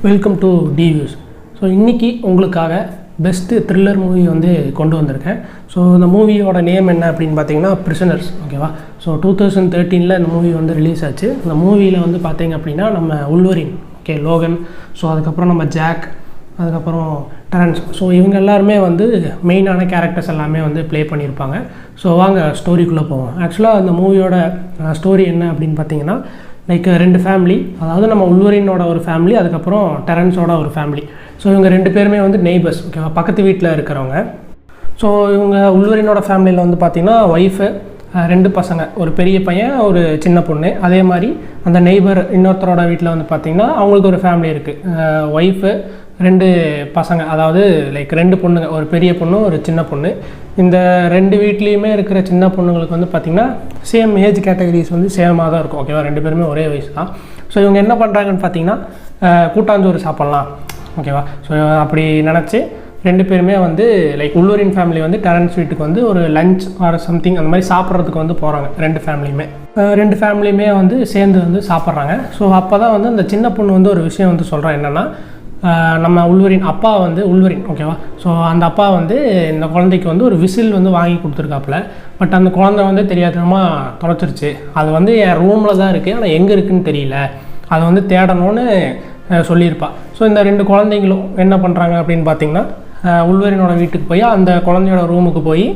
Welcome to TV views. So இன்றைக்கி உங்களுக்காக best thriller movie வந்து கொண்டு வந்திருக்கேன். ஸோ இந்த மூவியோட நேம் என்ன அப்படின்னு பார்த்தீங்கன்னா பிரிசனர்ஸ். ஓகேவா? ஸோ 2013 இந்த மூவி வந்து ரிலீஸ் ஆச்சு. இந்த மூவியில் வந்து பார்த்தீங்க அப்படின்னா நம்ம உல்வரின், ஓகே, லோகன், ஸோ அதுக்கப்புறம் நம்ம ஜாக், அதுக்கப்புறம் டெரன்ஸ், ஸோ இவங்க எல்லாருமே வந்து மெயினான கேரக்டர்ஸ் எல்லாமே வந்து ப்ளே பண்ணியிருப்பாங்க. ஸோ வாங்க ஸ்டோரிக்குள்ளே போவோம். ஆக்சுவலாக அந்த மூவியோட ஸ்டோரி என்ன அப்படின்னு பார்த்தீங்கன்னா, லைக் ரெண்டு ஃபேமிலி, அதாவது நம்ம உல்வரினோட ஒரு ஃபேமிலி, அதுக்கப்புறம் டெரன்ஸோட ஒரு ஃபேமிலி. ஸோ இவங்க ரெண்டு பேருமே வந்து நெய்பர்ஸ், ஓகேவா, பக்கத்து வீட்டில் இருக்கிறவங்க. ஸோ இவங்க உல்வரினோட ஃபேமிலியில் வந்து பார்த்திங்கன்னா ஒய்ஃபு, ரெண்டு பசங்க, ஒரு பெரிய பையன், ஒரு சின்ன பொண்ணு. அதே மாதிரி அந்த நெய்பர் இன்னொருத்தரோட வீட்டில் வந்து பார்த்திங்கன்னா அவங்களுக்கு ஒரு ஃபேமிலி இருக்குது, ஒய்ஃபு, ரெண்டு பசங்க, அதாவது லைக் ரெண்டு பொண்ணுங்க, ஒரு பெரிய பொண்ணு, ஒரு சின்ன பொண்ணு. இந்த ரெண்டு வீட்லேயுமே இருக்கிற சின்ன பொண்ணுங்களுக்கு வந்து பார்த்திங்கன்னா சேம் ஏஜ் கேட்டகரிஸ் வந்து சேமாக தான் இருக்கும். ஓகேவா? ரெண்டு பேருமே ஒரே வயசு தான். ஸோ இவங்க என்ன பண்ணுறாங்கன்னு பார்த்தீங்கன்னா கூட்டாஞ்சோறு சாப்பிட்லாம், ஓகேவா? ஸோ அப்படி நினச்சி ரெண்டு பேருமே வந்து லைக் உல்வரின் ஃபேமிலி வந்து டெரன்ஸ் வீட்டுக்கு வந்து ஒரு லஞ்ச் ஆர் சம்திங் அந்த மாதிரி சாப்பிட்றதுக்கு வந்து போகிறாங்க. ரெண்டு ஃபேமிலியுமே வந்து சேர்ந்து வந்து சாப்பிட்றாங்க. ஸோ அப்போ தான் வந்து அந்த சின்ன பொண்ணு வந்து ஒரு விஷயம் வந்து சொல்கிறா. என்னென்னா, நம்ம உல்வரின் அப்பா வந்து உல்வரின், ஓகேவா, ஸோ அந்த அப்பா வந்து இந்த குழந்தைக்கு வந்து ஒரு விசில் வந்து வாங்கி கொடுத்துருக்காப்புல. பட் அந்த குழந்தை வந்து தெரியாதனமாக தொலைச்சிருச்சு. அது வந்து என் ரூமில் தான் இருக்குது, ஆனால் எங்கே இருக்குதுன்னு தெரியல, அதை வந்து தேடணும்னு சொல்லியிருப்பா. ஸோ இந்த ரெண்டு குழந்தைங்களும் என்ன பண்ணுறாங்க அப்படின்னு பார்த்தீங்கன்னா, உல்வரினோட வீட்டுக்கு போய் அந்த குழந்தையோட ரூமுக்கு போய்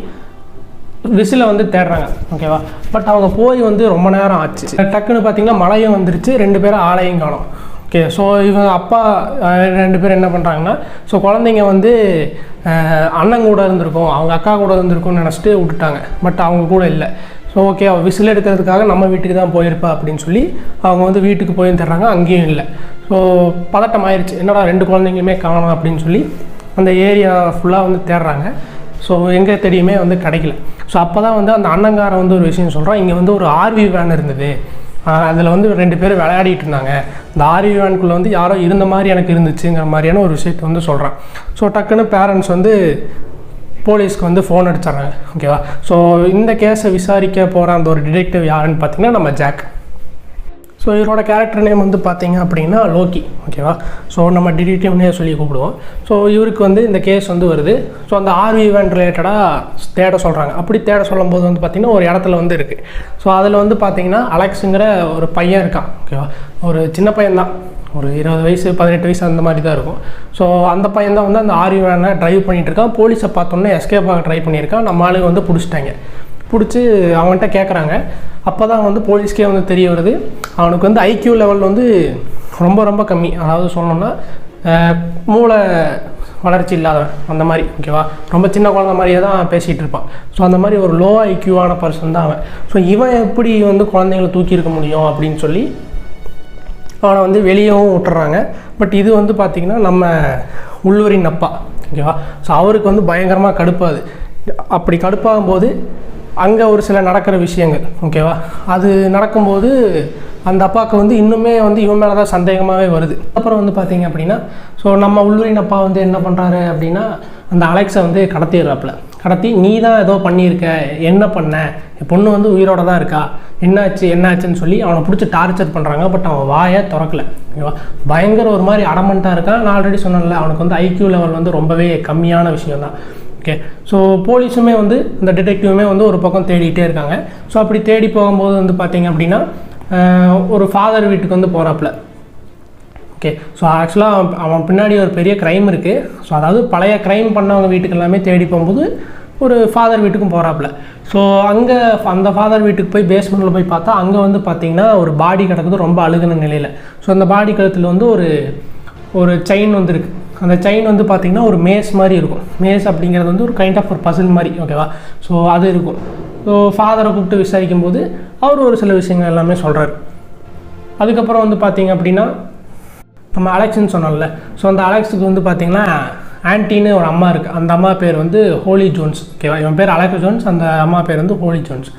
விசிலை வந்து தேடுறாங்க, ஓகேவா. பட் அவங்க போய் வந்து ரொம்ப நேரம் ஆச்சு. டக்குன்னு பார்த்தீங்கன்னா மழையும் வந்துருச்சு, ரெண்டு பேரும் ஆளையும் காணோம். ஓகே, ஸோ இவங்க அப்பா ரெண்டு பேரும் என்ன பண்ணுறாங்கன்னா, ஸோ குழந்தைங்க வந்து அண்ணன் கூட இருந்திருக்கும், அவங்க அக்கா கூட இருந்திருக்கும்னு நினச்சிட்டு விட்டுட்டாங்க. பட் அவங்க கூட இல்லை. ஸோ ஓகே, அவள் விசில் எடுக்கிறதுக்காக நம்ம வீட்டுக்கு தான் போயிருப்பா அப்படின்னு சொல்லி அவங்க வந்து வீட்டுக்கு போய் தர்றாங்க, அங்கேயும் இல்லை. ஸோ பதட்டம் ஆயிடுச்சு, என்னடா ரெண்டு குழந்தைங்களுமே காணோம் அப்படின்னு சொல்லி அந்த ஏரியா ஃபுல்லாக வந்து தேடுறாங்க. ஸோ எங்கே தெரியுமே வந்து கிடைக்கல. ஸோ அப்போ தான் வந்து அந்த அண்ணங்காரன் வந்து ஒரு விஷயம் சொல்கிறான். இங்கே வந்து ஒரு ஆர்வி வேன் இருந்தது, அதில் வந்து ரெண்டு பேரும் விளையாடிட்டு இருந்தாங்க, இந்த ஆர்வி வேனுக்குள்ளே வந்து யாரோ இருந்த மாதிரி எனக்கு இருந்துச்சுங்கிற மாதிரியான ஒரு விஷயத்தை வந்து சொல்கிறான். ஸோ டக்குன்னு பேரண்ட்ஸ் வந்து போலீஸ்க்கு வந்து ஃபோன் அடிச்சிட்றாங்க, ஓகேவா. ஸோ இந்த கேஸை விசாரிக்க போகிற அந்த ஒரு டிடெக்டிவ் யாருன்னு பார்த்தீங்கன்னா நம்ம ஜாக். ஸோ இவரோட கேரக்டர் நேம் வந்து பார்த்தீங்க அப்படின்னா லோக்கி, ஓகேவா. ஸோ நம்ம டிடெக்டிவ்னே சொல்லி கூப்பிடுவோம். ஸோ இவருக்கு வந்து இந்த கேஸ் வந்து வருது. ஸோ அந்த ஆர்வி ஈவெண்ட் ரிலேட்டடாக தேட சொல்கிறாங்க. அப்படி தேட சொல்லும் போது வந்து பார்த்திங்கன்னா ஒரு இடத்துல வந்து இருக்குது. ஸோ அதில் வந்து பார்த்திங்கன்னா அலெக்ஸுங்கிற ஒரு பையன் இருக்கான், ஓகேவா. ஒரு சின்ன பையன்தான், ஒரு 20 வயசு 18 வயசு அந்த மாதிரி தான் இருக்கும். ஸோ அந்த பையன் தான் வந்து அந்த ஆர்வி வேனை ட்ரைவ் பண்ணிகிட்டு இருக்கான். போலீஸை பார்த்தோன்னே எஸ்கேப் ஆக ட்ரை பண்ணியிருக்கான். நம்ம ஆளுங்க வந்து பிடிச்சிட்டாங்க. பிடிச்சி அவன்கிட்ட கேட்குறாங்க. அப்போ தான் வந்து போலீஸ்க்கே வந்து தெரிய வருது, அவனுக்கு வந்து ஐக்யூ லெவல் வந்து ரொம்ப ரொம்ப கம்மி. அதாவது சொல்லணும்னா மூளை வளர்ச்சி இல்லாதவன் அந்த மாதிரி, ஓகேவா. ரொம்ப சின்ன குழந்தை மாதிரியே தான் பேசிகிட்டு இருப்பான். ஸோ அந்த மாதிரி ஒரு லோ ஐக்யூவான பர்சன் தான் அவன். ஸோ இவன் எப்படி வந்து குழந்தைங்களை தூக்கியிருக்க முடியும் அப்படின்னு சொல்லி அவனை வந்து வெளியவும் விட்டுறாங்க. பட் இது வந்து பார்த்திங்கன்னா நம்ம உல்வரின் அப்பா, ஓகேவா. ஸோ அவருக்கு வந்து பயங்கரமாக கடுப்பாது. அப்படி கடுப்பாகும்போது அங்கே ஒரு சில நடக்கிற விஷயங்கள், ஓகேவா, அது நடக்கும்போது அந்த அப்பாவுக்கு வந்து இன்னுமே வந்து இவன் மேலே தான் சந்தேகமாகவே வருது. அப்புறம் வந்து பார்த்திங்க அப்படின்னா, ஸோ நம்ம உல்வரின் அப்பா வந்து என்ன பண்ணுறாரு அப்படின்னா, அந்த அலெக்ஸை வந்து கடத்திடுறாப்புல. கடத்தி நீ தான் ஏதோ பண்ணியிருக்க, என்ன பண்ண, என் பொண்ணு வந்து உயிரோட தான் இருக்கா, என்னாச்சுன்னு சொல்லி அவனை பிடிச்சி டார்ச்சர் பண்ணுறாங்க. பட் அவன் வாயை திறக்கலை, ஓகேவா. பயங்கர ஒரு மாதிரி அடமெண்ட்டாக இருக்கான். நான் ஆல்ரெடி சொன்னேன்ல, அவனுக்கு வந்து ஐக்யூ லெவல் வந்து ரொம்பவே கம்மியான விஷயம் தான். ஓகே, ஸோ போலீஸுமே வந்து இந்த டிடெக்டிவுமே வந்து ஒரு பக்கம் தேடிகிட்டே இருக்காங்க. ஸோ அப்படி தேடி போகும்போது வந்து பார்த்திங்க அப்படின்னா ஒரு ஃபாதர் வீட்டுக்கு வந்து போகிறாப்புல. ஓகே, ஸோ ஆக்சுவலாக அவன் பின்னாடி ஒரு பெரிய க்ரைம் இருக்குது. ஸோ அதாவது பழைய க்ரைம் பண்ணவங்க வீட்டுக்கு எல்லாமே தேடி போகும்போது ஒரு ஃபாதர் வீட்டுக்கும் போகிறாப்புல. ஸோ அங்கே அந்த ஃபாதர் வீட்டுக்கு போய் பேஸ்மெண்ட்டில் போய் பார்த்தா அங்கே வந்து பார்த்திங்கன்னா ஒரு பாடி கிடக்குது, ரொம்ப அழுகுன நிலையில். ஸோ அந்த பாடி கழுத்தில் வந்து ஒரு செயின் வந்து இருக்குது. அந்த செயின் வந்து பார்த்திங்கன்னா ஒரு மேஸ் மாதிரி இருக்கும். மேஸ் அப்படிங்கிறது வந்து ஒரு கைண்ட் ஆஃப் ஒரு பசில் மாதிரி, ஓகேவா. ஸோ அது இருக்கும். ஸோ ஃபாதரை கூப்பிட்டு விசாரிக்கும் போது அவர் ஒரு சில விஷயங்கள் எல்லாமே சொல்கிறார். அதுக்கப்புறம் வந்து பார்த்திங்க அப்படின்னா நம்ம அலெக்ஸ்ன்னு சொன்னோம்ல, ஸோ அந்த அலெக்ஸுக்கு வந்து பார்த்திங்கன்னா ஆன்ட்டின்னு ஒரு அம்மா இருக்குது. அந்த அம்மா பேர் வந்து ஹோலி ஜோன்ஸ், ஓகேவா. இவன் பேர் அலெக்ஸ் ஜோன்ஸ், அந்த அம்மா பேர் வந்து ஹோலி ஜோன்ஸ்.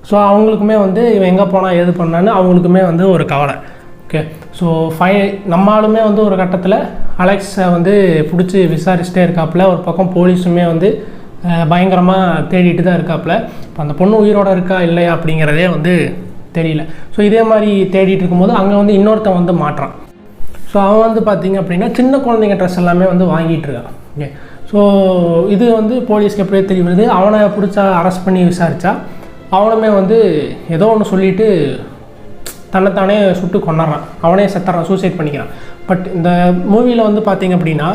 ஸோ அவங்களுக்குமே வந்து இவன் எங்கே போனால் எது பண்ணான்னு அவங்களுக்குமே வந்து ஒரு கவலை. ஓகே, ஸோ நம்மளுமே வந்து ஒரு கட்டத்தில் அலெக்ஸை வந்து பிடிச்சி விசாரிச்சுட்டே இருக்காப்புல. ஒரு பக்கம் போலீஸுமே வந்து பயங்கரமாக தேடிட்டு தான் இருக்காப்புல. இப்போ அந்த பொண்ணு உயிரோடு இருக்கா இல்லையா அப்படிங்கிறதே வந்து தெரியல. ஸோ இதே மாதிரி தேடிட்டு இருக்கும்போது அங்கே வந்து இன்னொருத்தன் வந்து மாட்டுறான். ஸோ அவன் வந்து பார்த்திங்க அப்படின்னா சின்ன குழந்தைங்க ட்ரெஸ் எல்லாமே வந்து வாங்கிட்டு இருக்கான். ஓகே, ஸோ இது வந்து போலீஸ்க்கு எப்படியே தெரிய வருது. அவனை பிடிச்சா அரெஸ்ட் பண்ணி விசாரித்தா அவனுமே வந்து ஏதோ ஒன்று சொல்லிவிட்டு தன்னைத்தானே சுட்டு கொண்டாடுறான், அவனே செத்துறான், சூசைட் பண்ணிக்கிறான். பட் இந்த மூவியில் வந்து பார்த்திங்க அப்படின்னா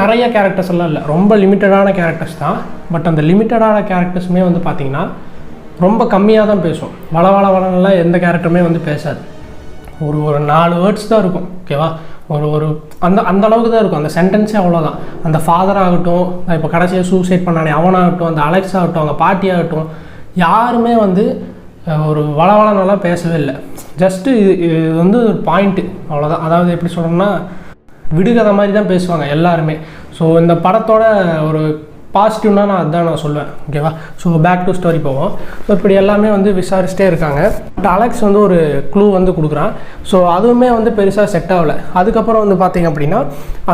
நிறைய கேரக்டர்ஸ் எல்லாம் இல்லை, ரொம்ப லிமிட்டடான கேரக்டர்ஸ் தான். பட் அந்த லிமிட்டடான கேரக்டர்ஸுமே வந்து பார்த்திங்கன்னா ரொம்ப கம்மியாக தான் பேசும். வளவளவளெல்லாம் எந்த கேரக்டருமே வந்து பேசாது. ஒரு 4 வேர்ட்ஸ் தான் இருக்கும். ஓகேவா, ஒரு அந்த அளவுக்கு தான் இருக்கும். அந்த சென்டென்ஸே அவ்வளோதான். அந்த ஃபாதர் ஆகட்டும், இப்போ கடைசியாக சூசைட் பண்ணானே அவனாகட்டும், அந்த அலெக்ஸ் ஆகட்டும், அவங்க பாட்டி ஆகட்டும், யாருமே வந்து ஒரு வளவளனெல்லாம் பேசவே இல்லை. ஜஸ்ட்டு இது வந்து ஒரு பாயிண்ட்டு, அவ்வளோதான். அதாவது எப்படி சொல்லணும்னா விடுகதை மாதிரி தான் பேசுவாங்க எல்லாருமே. ஸோ இந்த படத்தோட ஒரு பாசிட்டிவ்னா நான் சொல்லுவேன். ஓகேவா, ஸோ பேக் டு ஸ்டோரி போவோம். ஸோ இப்படி எல்லாமே வந்து விசாரிச்சுட்டே இருக்காங்க. பட் அலெக்ஸ் வந்து ஒரு க்ளூ வந்து கொடுக்குறான். ஸோ அதுவுமே வந்து பெருசாக செட் ஆகலை. அதுக்கப்புறம் வந்து பார்த்திங்க அப்படின்னா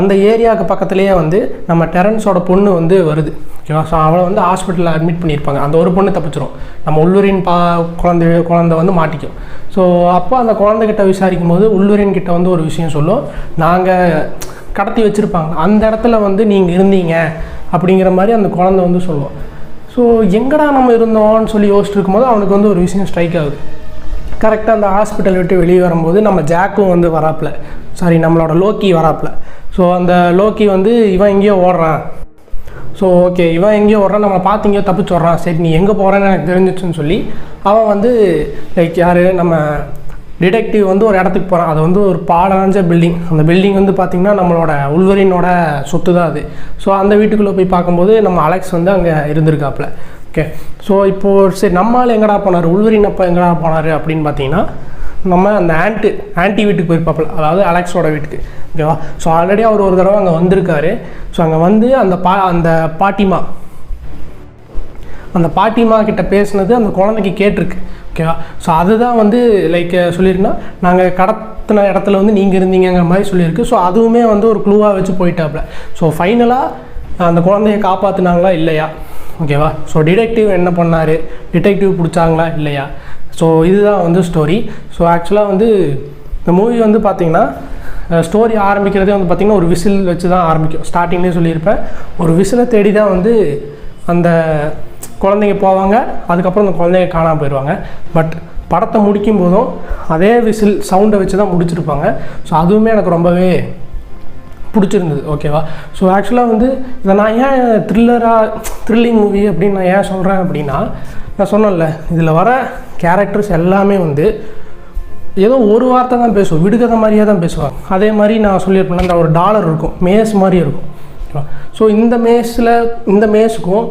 அந்த ஏரியாவுக்கு பக்கத்துலேயே வந்து நம்ம டெரன்ஸோட பொண்ணு வந்து வருது. ஓகேவா, ஸோ அவளை வந்து ஹாஸ்பிட்டலில் அட்மிட் பண்ணியிருப்பாங்க. அந்த ஒரு பொண்ணு தப்பிச்சிரும். நம்ம உள்ளூரின் குழந்தை வந்து மாட்டிக்கும். ஸோ அப்போ அந்த குழந்தைகிட்ட விசாரிக்கும் போது உள்ளூரின் கிட்ட வந்து ஒரு விஷயம் சொல்லும், நாங்கள் கடத்தி வச்சுருப்பாங்க, அந்த இடத்துல வந்து நீங்கள் இருந்தீங்க அப்படிங்கிற மாதிரி அந்த குழந்தை வந்து சொல்லுவோம். ஸோ எங்கடா நம்ம இருந்தோம்னு சொல்லி யோசிச்சுட்டு இருக்கும்போது அவனுக்கு வந்து ஒரு விஷயம் ஸ்ட்ரைக் ஆகுது. கரெக்டாக அந்த ஹாஸ்பிட்டல் விட்டு வெளியே வரும்போது நம்ம ஜாக்கும் வந்து நம்மளோட லோக்கி வராப்பில். ஸோ அந்த லோக்கி வந்து இவன் எங்கேயோ ஓடுறான். ஸோ ஓகே, இவன் எங்கேயோ ஓடுறான், நம்ம பார்த்து எங்கேயோ தப்பிச்சு வர்றான், சரி நீ எங்கே போகிறேன்னு எனக்கு தெரிஞ்சிச்சுன்னு சொல்லி அவன் வந்து லைக் நம்ம டிடெக்டிவ் வந்து ஒரு இடத்துக்கு போகிறான். அது வந்து ஒரு பாழடைஞ்ச பில்டிங். அந்த பில்டிங் வந்து பார்த்திங்கன்னா நம்மளோட உள்வரினோட சொத்து தான் அது. ஸோ அந்த வீட்டுக்குள்ளே போய் பார்க்கும்போது நம்ம அலெக்ஸ் வந்து அங்கே இருந்திருக்காப்புல. ஓகே, ஸோ இப்போது சரி நம்மளால் எங்கடா போனார், உள்வரின் அப்போ எங்கடா போனார் அப்படின்னு பார்த்தீங்கன்னா நம்ம அந்த ஆன்ட்டி வீட்டுக்கு போயிருப்பாப்புல, அதாவது அலெக்ஸோட வீட்டுக்கு. ஓகேவா, ஸோ ஆல்ரெடி அவர் ஒரு தடவை அங்கே வந்திருக்காரு. ஸோ அங்கே வந்து அந்த பாட்டிமா கிட்ட பேசுனது அந்த குழந்தைக்கு கேட்டிருக்கு. ஓகேவா, ஸோ அதுதான் வந்து லைக் சொல்லியிருக்குன்னா நாங்கள் கடத்தின இடத்துல வந்து நீங்கள் இருந்தீங்கிற மாதிரி சொல்லியிருக்கு. ஸோ அதுவுமே வந்து ஒரு க்ளூவாக வச்சு போயிட்டாப்புல. ஸோ ஃபைனலாக அந்த குழந்தைய காப்பாற்றினாங்களா இல்லையா? ஓகேவா, ஸோ டிடெக்டிவ் என்ன பண்ணார், டிடெக்டிவ் பிடிச்சாங்களா இல்லையா? ஸோ இதுதான் வந்து ஸ்டோரி. ஸோ ஆக்சுவலாக வந்து இந்த மூவி வந்து பார்த்திங்கன்னா ஸ்டோரி ஆரம்பிக்கிறதே வந்து பார்த்திங்கன்னா ஒரு விசில் வச்சு தான் ஆரம்பிக்கும். ஸ்டார்டிங்லேயே சொல்லியிருப்பேன், ஒரு விசிலை தேடி தான் வந்து அந்த குழந்தைங்க போவாங்க. அதுக்கப்புறம் அந்த குழந்தைங்க காணாமல் போயிடுவாங்க. பட் படத்தை முடிக்கும் போதும் அதே விசில் சவுண்டை வச்சு தான் முடிச்சிருப்பாங்க. ஸோ அதுவுமே எனக்கு ரொம்பவே பிடிச்சிருந்தது. ஓகேவா, ஸோ ஆக்சுவலாக வந்து இதை நான் ஏன் த்ரில்லிங் மூவி அப்படின்னு நான் ஏன் சொல்கிறேன் அப்படின்னா, நான் சொன்னேன்ல இதில் வர கேரக்டர்ஸ் எல்லாமே வந்து ஏதோ ஒரு வார்த்தை தான் பேசுவோம், விடுகதை மாதிரியே தான் பேசுவாங்க. அதே மாதிரி நான் சொல்லியிருப்பேன், அந்த ஒரு டாலர் இருக்கும், மேஸ் மாதிரி இருக்கும். ஓகேவா, ஸோ இந்த மேஸுக்கும்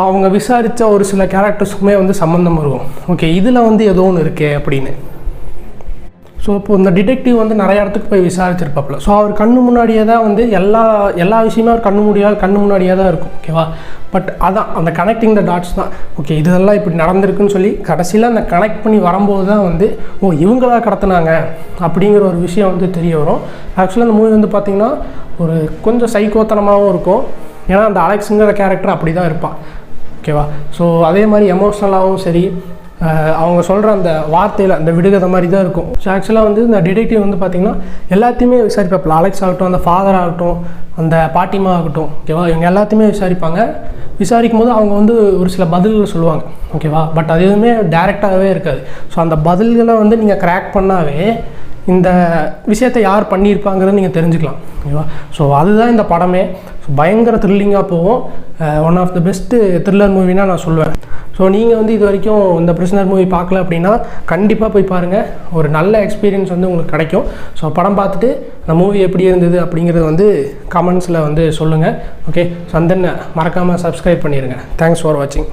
அவங்க விசாரித்த ஒரு சில கேரக்டர்ஸுக்குமே வந்து சம்மந்தம் இருக்கும். ஓகே, இதில் வந்து ஏதோ ஒன்று இருக்கே அப்படின்னு. ஸோ இப்போது இந்த டிடெக்டிவ் வந்து நிறைய இடத்துக்கு போய் விசாரிச்சிருப்பாப்புல. ஸோ அவர் கண்ணு முன்னாடியே தான் வந்து எல்லா விஷயமே அவர் கண்ணு முன்னாடியே தான் இருக்கும். ஓகேவா, பட் அதான் அந்த கனெக்டிங் த டாட்ஸ் தான். ஓகே, இதெல்லாம் இப்படி நடந்திருக்குன்னு சொல்லி கடைசியில் அந்த கனெக்ட் பண்ணி வரும்போது தான் வந்து இவங்களா கடத்தினாங்க அப்படிங்கிற ஒரு விஷயம் வந்து தெரிய வரும். ஆக்சுவலாக அந்த மூவி வந்து பார்த்திங்கன்னா ஒரு கொஞ்சம் சைக்கோத்தனமாகவும் இருக்கும். ஏன்னா அந்த அலெக்ஸுங்கிற கேரக்டர் அப்படி தான் இருப்பான். ஓகேவா, ஸோ அதே மாதிரி எமோஷ்னலாகவும் சரி, அவங்க சொல்கிற அந்த வார்த்தையில் அந்த விடுகதை மாதிரி தான் இருக்கும். ஸோ ஆக்சுவலாக வந்து இந்த டிடெக்டிவ் வந்து பார்த்திங்கன்னா எல்லாத்தையுமே விசாரிப்பாப்பில். அலெக்ஸ் ஆகட்டும், அந்த ஃபாதர் ஆகட்டும், அந்த பாட்டிமா ஆகட்டும், ஓகேவா, இவங்க எல்லாத்தையுமே விசாரிப்பாங்க. விசாரிக்கும் போது அவங்க வந்து ஒரு சில பதில்களை சொல்லுவாங்க. ஓகேவா, பட் அது எதுவுமே டைரெக்டாகவே இருக்காது. ஸோ அந்த பதில்களை வந்து நீங்கள் கிராக் பண்ணாவே இந்த விஷயத்தை யார் பண்ணியிருப்பாங்கிறத நீங்கள் தெரிஞ்சுக்கலாம். ஓகேவா, ஸோ அதுதான் இந்த படமே. ஸோ பயங்கர த்ரில்லிங்காக போகும். One of the best thriller மூவினா நான் சொல்லுவேன். ஸோ நீங்கள் வந்து இது வரைக்கும் இந்த பிரிசனர் மூவி பார்க்கல அப்படின்னா கண்டிப்பாக போய் பாருங்கள். ஒரு நல்ல எக்ஸ்பீரியன்ஸ் வந்து உங்களுக்கு கிடைக்கும். ஸோ படம் பார்த்துட்டு அந்த மூவி எப்படி இருந்தது அப்படிங்கிறது வந்து கமெண்ட்ஸில் வந்து சொல்லுங்கள். ஓகே, ஸோ தென் மறக்காமல் சப்ஸ்கிரைப் பண்ணிடுங்க. தேங்க்ஸ் ஃபார் வாட்சிங்.